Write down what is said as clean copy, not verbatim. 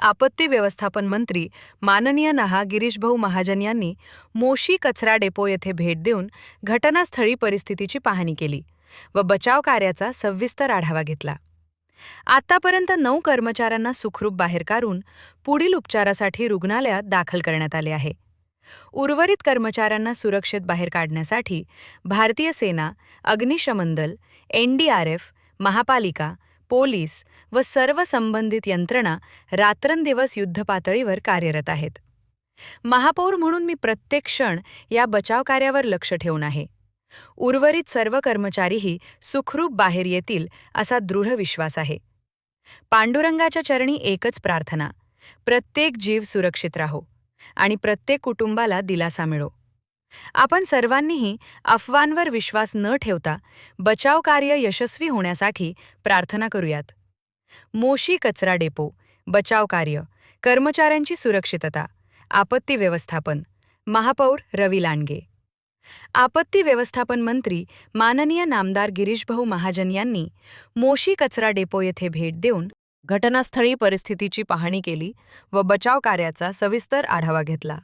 आपत्ती व्यवस्थापन मंत्री माननीय गिरीशभाऊ महाजन यांनी मोशी कचरा डेपो येथे भेट देऊन घटनास्थळी परिस्थितीची पाहणी केली व बचाव कार्याचा सविस्तर आढावा घेतला. आतापर्यंत 9 कर्मचाऱ्यांना सुखरूप बाहेर काढून पुढील उपचारासाठी रुग्णालयात दाखल करण्यात आले आहे. उर्वरित कर्मचाऱ्यांना सुरक्षित बाहेर काढण्यासाठी भारतीय सेना, अग्निशमन दल, NDRF, महापालिका, पोलीस व सर्व संबंधित यंत्रणा रात्रंदिवस युद्धपातळीवर कार्यरत आहेत. महापौर म्हणून मी प्रत्येक क्षण या बचाव कार्यावर लक्ष ठेवून आहे. उर्वरित सर्व कर्मचारीही सुखरूप बाहेर येतील असा दृढ विश्वास आहे. पांडुरंगाच्या चरणी एकच प्रार्थना, प्रत्येक जीव सुरक्षित राहो आणि प्रत्येक कुटुंबाला दिलासा मिळो. आपण सर्वांनीही अफवांवर विश्वास न ठेवता बचाव कार्य यशस्वी होण्यासाठी प्रार्थना करूयात. मोशी कचरा डेपो, बचाव कार्य, कर्मचाऱ्यांची सुरक्षितता, आपत्ती व्यवस्थापन. महापौर रवी लांडगे. आपत्ती व्यवस्थापन मंत्री माननीय नामदार गिरीशभाऊ महाजन यांनी मोशी कचरा डेपो येथे भेट देऊन घटनास्थळी परिस्थितीची पाहणी केली व बचाव कार्याचा सविस्तर आढावा घेतला.